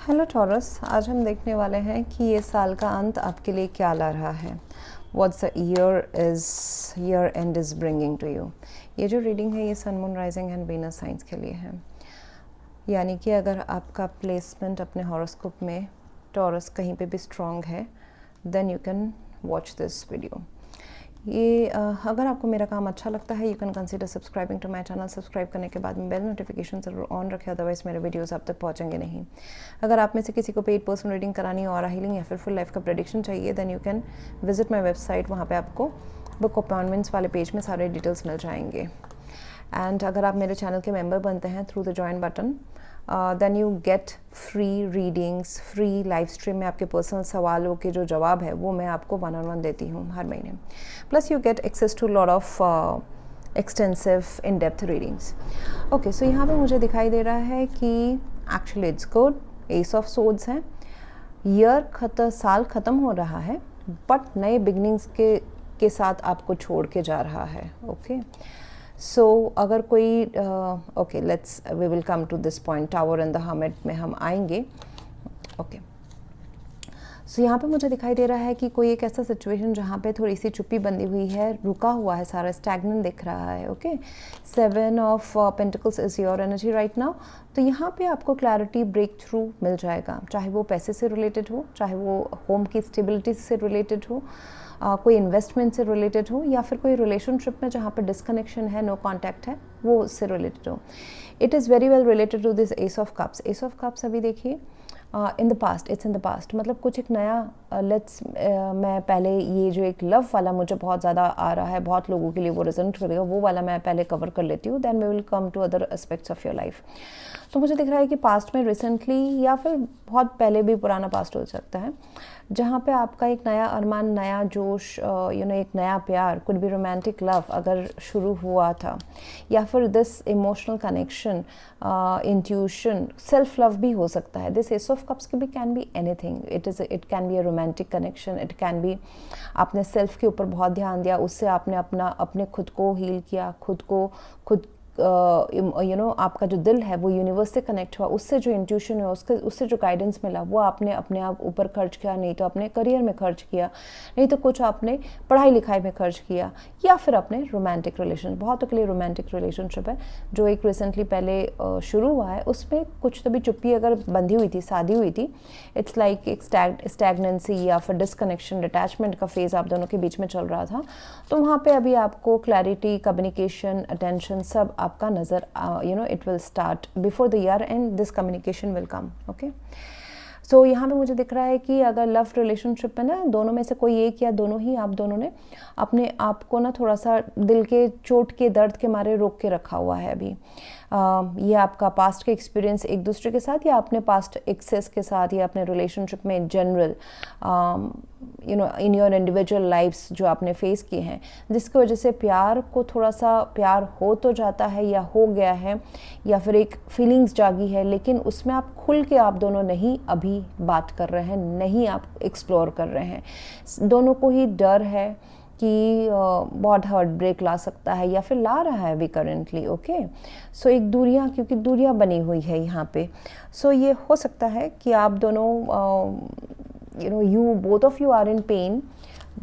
Hello taurus, आज हम देखने वाले हैं कि ये साल का अंत आपके लिए क्या ला रहा है। What's the year end is bringing to you. ये जो रीडिंग है ये sun moon rising and Venus signs के लिए है। यानी कि अगर आपका प्लेसमेंट अपने हॉरोस्कोप में टॉरस कहीं पे भी स्ट्रॉन्ग है then you can watch this video. ये अगर आपको मेरा काम अच्छा लगता है you can consider subscribing to my channel. Subscribe करने के बाद में बेल नोटिफिकेशन ज़रूर ऑन रखें, अदरवाइज मेरे वीडियोस आप तक पहुंचेंगे नहीं। अगर आप में से किसी को पेड पर्सनल रीडिंग करानी और हीलिंग या फिर फुल लाइफ का प्रेडिक्शन चाहिए then you can visit my website. वहाँ पे आपको बुक अपॉइंटमेंट्स वाले पेज में सारे डिटेल्स मिल जाएंगे। एंड अगर आप मेरे चैनल के मेम्बर बनते हैं through the join button then you get free readings, free live stream में आपके पर्सनल सवालों के जो जवाब है वो मैं आपको 1-on-1 देती हूँ हर महीने। Plus you get access to lot of extensive in depth readings. Okay, so यहाँ पे मुझे दिखाई दे रहा है कि actually it's good. Ace of swords है। साल ख़त्म हो रहा है बट नए बिगनिंग्स के साथ आपको छोड़ के जा रहा है। ओके सो अगर कोई okay let's we will come to this point, tower and the hermit में हम आएंगे। ओके सो यहाँ पे मुझे दिखाई दे रहा है कि कोई एक ऐसा सिचुएशन जहाँ पे थोड़ी सी चुप्पी बंधी हुई है, रुका हुआ है, सारा स्टैग्नेंट दिख रहा है। Okay, 7 of pentacles is your energy right now. तो यहाँ पे आपको क्लैरिटी, ब्रेक थ्रू मिल जाएगा, चाहे वो पैसे से रिलेटेड हो, चाहे वो होम की स्टेबिलिटी से रिलेटेड हो, कोई इन्वेस्टमेंट से रिलेटेड हो, या फिर कोई रिलेशनशिप में जहाँ पे डिस्कनेक्शन है, नो कॉन्टैक्ट है, वो उससे रिलेटेड हो। It is very well related to this ace of cups. Ace of cups अभी देखिए in the past, it's in the past, मतलब कुछ एक नया मैं पहले ये जो एक लव वाला मुझे बहुत ज़्यादा आ रहा है, बहुत लोगों के लिए वो रिजल्ट करेगा, वो वाला मैं पहले कवर कर लेती हूँ, then we will come to other aspects of your life. तो मुझे दिख रहा है कि पास्ट में रिसेंटली या फिर बहुत पहले भी पुराना पास्ट हो सकता है जहाँ पे आपका एक नया अरमान, नया जोश, एक नया प्यार, कुड बी रोमांटिक लव अगर शुरू हुआ था, या फिर this emotional connection, intuition, self love भी हो सकता है। दिस एस ऑफ कप्स के भी can be anything. It can be a romantic connection, it can be आपने सेल्फ के ऊपर बहुत ध्यान दिया, उससे आपने अपने खुद को हील किया, खुद आपका जो दिल है वो यूनिवर्स से कनेक्ट हुआ, उससे जो इंट्यूशन है, उससे जो गाइडेंस मिला वो आपने अपने आप ऊपर खर्च किया, नहीं तो अपने करियर में खर्च किया, नहीं तो कुछ आपने पढ़ाई लिखाई में खर्च किया, या फिर अपने रोमांटिक रिलेशन। बहुतों के लिए रोमांटिक रिलेशनशिप है जो एक रिसेंटली पहले शुरू हुआ है, उसमें कुछ तो भी चुप्पी अगर बंधी हुई थी, साधी हुई थी, इट्स लाइक एक स्टैग्नेंसी या फिर डिस्कनेक्शन, डिटैचमेंट का फेज़ आप दोनों के बीच में चल रहा था। तो वहाँ पे अभी आपको क्लैरिटी, कम्युनिकेशन, अटेंशन सब आपका नज़र it will start before the year and this communication will come. Okay so यहाँ पे मुझे दिख रहा है कि अगर लव रिलेशनशिप में ना दोनों में से कोई एक या दोनों ही आप दोनों ने अपने आप को ना थोड़ा सा दिल के चोट के दर्द के मारे रोक के रखा हुआ है अभी। ये आपका पास्ट के एक्सपीरियंस एक दूसरे के साथ, या अपने पास्ट एक्सेस के साथ, या अपने रिलेशनशिप में in general in your individual lifes जो आपने फेस किए हैं, जिसकी वजह से प्यार को थोड़ा सा प्यार हो तो जाता है या हो गया है, या फिर एक फीलिंग्स जागी है, लेकिन उसमें आप खुल के आप दोनों नहीं अभी बात कर रहे हैं, नहीं आप एक्सप्लोर कर रहे हैं। दोनों को ही डर है कि बहुत हार्ट ब्रेक ला सकता है, या फिर ला रहा है अभी करेंटली। ओके सो एक दूरियां, क्योंकि दूरियां बनी हुई है यहाँ पे। सो ये हो सकता है कि आप दोनों you both of you are in pain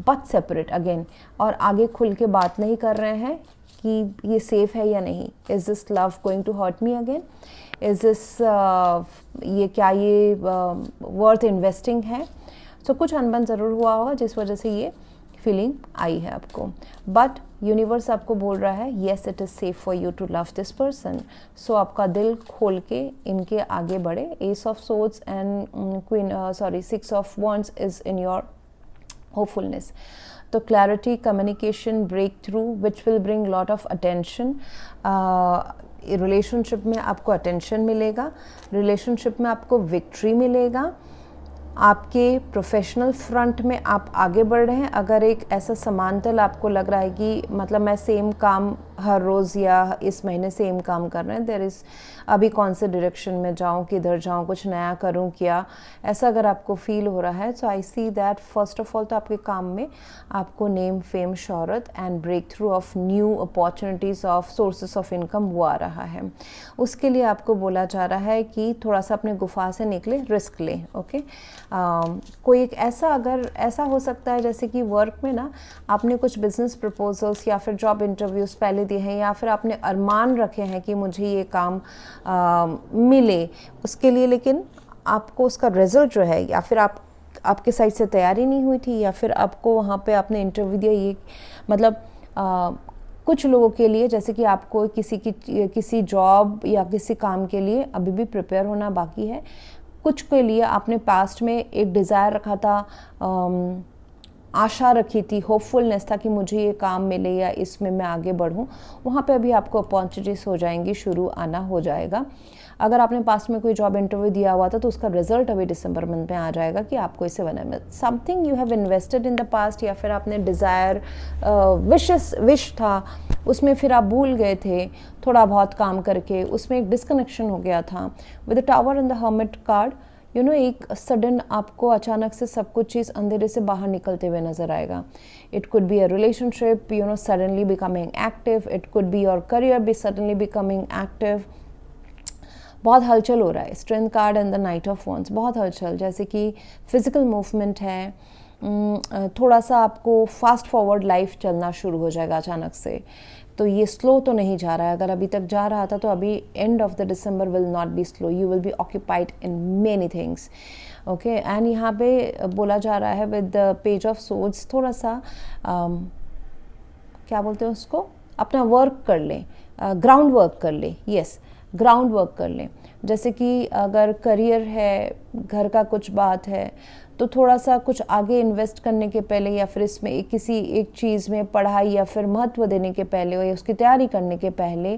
but separate again, और आगे खुल के बात नहीं कर रहे हैं कि ये सेफ है या नहीं। Is this love going to hurt me again? Is this ये वर्थ इन्वेस्टिंग है? सो कुछ अनबन ज़रूर हुआ होगा जिस वजह से ये फीलिंग आई है आपको, बट यूनिवर्स आपको बोल रहा है yes it is safe for you to love this person. So आपका दिल खोल के इनके आगे बढ़े। Ace of swords and 6 of wands is in your hopefulness. तो clarity, communication, breakthrough which will bring lot of attention. Relationship में आपको अटेंशन मिलेगा, रिलेशनशिप में आपको विक्ट्री मिलेगा, आपके प्रोफेशनल फ्रंट में आप आगे बढ़ रहे हैं। अगर एक ऐसा समांतर आपको लग रहा है कि मतलब मैं सेम काम हर रोज़ या इस महीने सेम काम कर रहे हैं, देयर इज़ अभी कौन से डायरेक्शन में जाऊँ, किधर जाऊँ, कुछ नया करूँ क्या, ऐसा अगर आपको फील हो रहा है, so I see that first of all तो आपके काम में आपको नेम, फेम, शोहरत and breakthrough of new opportunities of sources of income वो आ रहा है। उसके लिए आपको बोला जा रहा है कि थोड़ा सा अपने गुफा से निकले, रिस्क लें। ओके, कोई एक ऐसा हो सकता है जैसे कि वर्क में ना आपने कुछ बिजनेस प्रपोजल्स या फिर जॉब इंटरव्यूज़ पहले दिए हैं, या फिर आपने अरमान रखे हैं कि मुझे ये काम मिले उसके लिए, लेकिन आपको उसका रिजल्ट जो है, या फिर आपके साइड से तैयारी नहीं हुई थी, या फिर आपको वहाँ पे आपने इंटरव्यू दिया, ये मतलब कुछ लोगों के लिए जैसे कि आपको किसी जॉब या किसी काम के लिए अभी भी प्रिपेयर होना बाकी है। कुछ के लिए आपने पास्ट में एक डिज़ायर रखा था, आशा रखी थी, होपफुलनेस था कि मुझे ये काम मिले या इसमें मैं आगे बढ़ूं, वहाँ पे अभी आपको अपॉर्चुनिटीज़ हो जाएंगी, शुरू आना हो जाएगा। अगर आपने पास्ट में कोई जॉब इंटरव्यू दिया हुआ था तो उसका रिजल्ट अभी दिसंबर मंथ में आ जाएगा कि आपको इसे बना है। Something you have invested in the past, या फिर आपने डिज़ायर विश था, उसमें फिर आप भूल गए थे थोड़ा बहुत काम करके, उसमें एक डिस्कनेक्शन हो गया था। With the tower and the hermit card, you know, एक सडन आपको अचानक से सब कुछ चीज़ अंधेरे से बाहर निकलते हुए नज़र आएगा। It could be a relationship, you know, suddenly becoming active, it could be your career be suddenly becoming active. बहुत हलचल हो रहा है। Strength card and the knight of wands, बहुत हलचल, जैसे कि फिजिकल मूवमेंट है, थोड़ा सा आपको फास्ट फॉरवर्ड लाइफ चलना शुरू हो जाएगा अचानक से। तो ये स्लो तो नहीं जा रहा है, अगर अभी तक जा रहा था तो अभी end of the December will not be slow, you will be occupied in many things. Okay, and यहाँ पे बोला जा रहा है with the page of swords, थोड़ा सा क्या बोलते हैं उसको, अपना वर्क कर लें, ग्राउंड वर्क कर लें। यस, ग्राउंड वर्क कर लें। जैसे कि अगर करियर है, घर का कुछ बात है, तो थोड़ा सा कुछ आगे इन्वेस्ट करने के पहले, या फिर इसमें किसी एक चीज़ में पढ़ाई या फिर महत्व देने के पहले, या उसकी तैयारी करने के पहले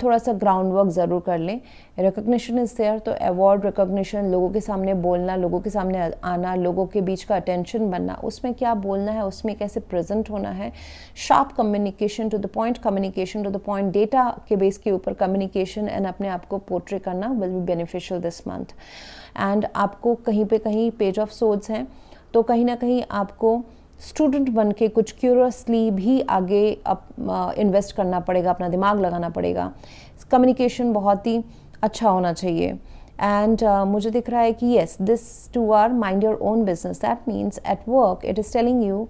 थोड़ा सा ग्राउंड वर्क ज़रूर कर लें। रिकग्निशन इज़ देयर, तो अवार्ड, रिकग्निशन, लोगों के सामने बोलना, लोगों के सामने आना, लोगों के बीच का अटेंशन बनना, उसमें क्या बोलना है, उसमें कैसे प्रेजेंट होना है, sharp communication, to the point communication, to the point, data के बेस के ऊपर कम्युनिकेशन एंड अपने आप को पोर्ट्रे करना will be beneficial this month. And आपको कहीं पे कहीं पेज ऑफ सोर्ड्स हैं, तो कहीं ना कहीं आपको स्टूडेंट बन के कुछ क्यूरियसली भी आगे इन्वेस्ट करना पड़ेगा, अपना दिमाग लगाना पड़ेगा। कम्युनिकेशन बहुत ही अच्छा होना चाहिए। एंड मुझे दिख रहा है कि yes, this two are mind your own business, that means at work it is telling you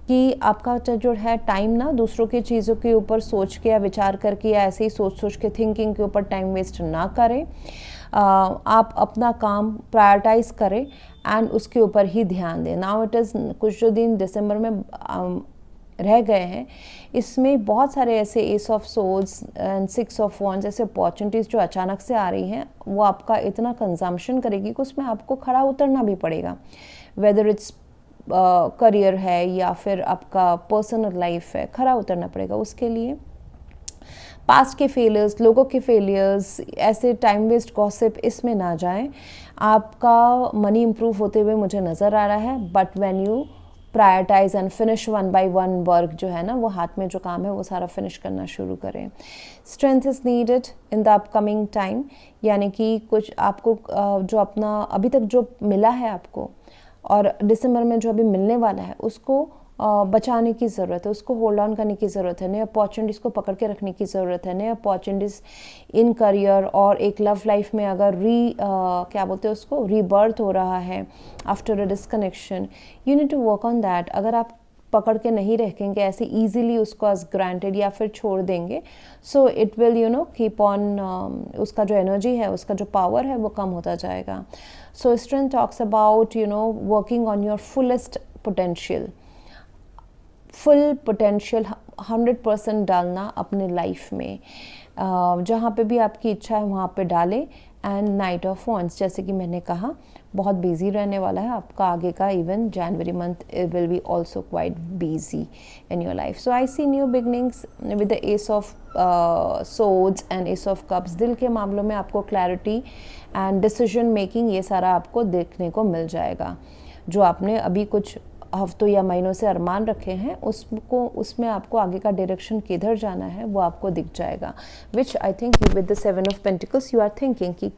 कि आपका जो है टाइम ना दूसरों की चीज़ों के ऊपर सोच के या विचार करके या ऐसे ही सोच के थिंकिंग के ऊपर टाइम वेस्ट ना करें। आप अपना काम प्रायोरिटाइज करें एंड उसके ऊपर ही ध्यान दें। नाउ इट इज़, कुछ जो दिन दिसंबर में रह गए हैं, इसमें बहुत सारे ऐसे S of swords and six of wands ऐसे अपॉर्चुनिटीज़ जो अचानक से आ रही हैं, वो आपका इतना कंजम्पशन करेगी कि उसमें आपको खड़ा उतरना भी पड़ेगा। वेदर इट्स करियर है या फिर आपका पर्सनल लाइफ है, खड़ा उतरना पड़ेगा उसके लिए। पास्ट के फेलियर्स, लोगों के फेलियर्स, ऐसे टाइम वेस्ट गॉसिप, इसमें ना जाएं। आपका मनी इम्प्रूव होते हुए मुझे नज़र आ रहा है, but when you prioritise and finish one by one work जो है ना, वो हाथ में जो काम है वो सारा फिनिश करना शुरू करें। Strength is needed in the upcoming time, यानी कि कुछ आपको जो अपना अभी तक जो मिला है आपको और दिसंबर में जो अभी मिलने वाला है उसको बचाने की ज़रूरत है, उसको होल्ड ऑन करने की ज़रूरत है, नए अपॉर्चुनिटीज़ को पकड़ के रखने की ज़रूरत है। नए अपॉर्चुनिटीज़ इन करियर और एक लव लाइफ में अगर क्या बोलते हैं उसको, रीबर्थ हो रहा है after a disconnection, you need to work on that. अगर आप पकड़ के नहीं रखेंगे ऐसे ईजीली उसको एज ग्रांटेड या फिर छोड़ देंगे, so it will you know keep on, उसका जो एनर्जी है, उसका जो पावर है वो कम होता जाएगा। सो strength talks about you know working on your fullest potential, full potential 100% डालना अपने लाइफ में, जहाँ पे भी आपकी इच्छा है वहाँ पे डालें। एंड नाइट ऑफ वॉन्ड्स, जैसे कि मैंने कहा, बहुत बिजी रहने वाला है आपका आगे का, even January month will be also quite busy in your life. So I see new beginnings with the ace of swords and ace of cups. दिल के मामलों में आपको क्लैरिटी एंड डिसीजन मेकिंग, ये सारा आपको देखने को मिल जाएगा। जो आपने अभी कुछ हफ्तों या महीनों से अरमान रखे हैं उसमें आपको आगे का डायरेक्शन किधर जाना है वो आपको दिख जाएगा, which I think you with the 7 of pentacles you are thinking कि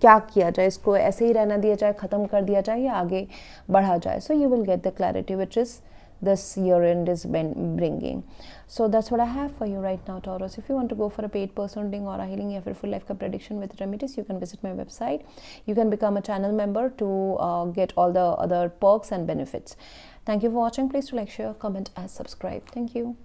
क्या किया जाए, इसको ऐसे ही रहना दिया जाए, ख़त्म कर दिया जाए या आगे बढ़ा जाए. So you will get the clarity which is this year end is bringing. So that's what I have for you right now, Taurus. If you want to go for a paid personal reading or a healing या फिर full life का prediction with remedies, you can visit my website. You can become a channel member to get all the other perks and benefits. Thank you for watching. Please do like, share, comment and subscribe. Thank you.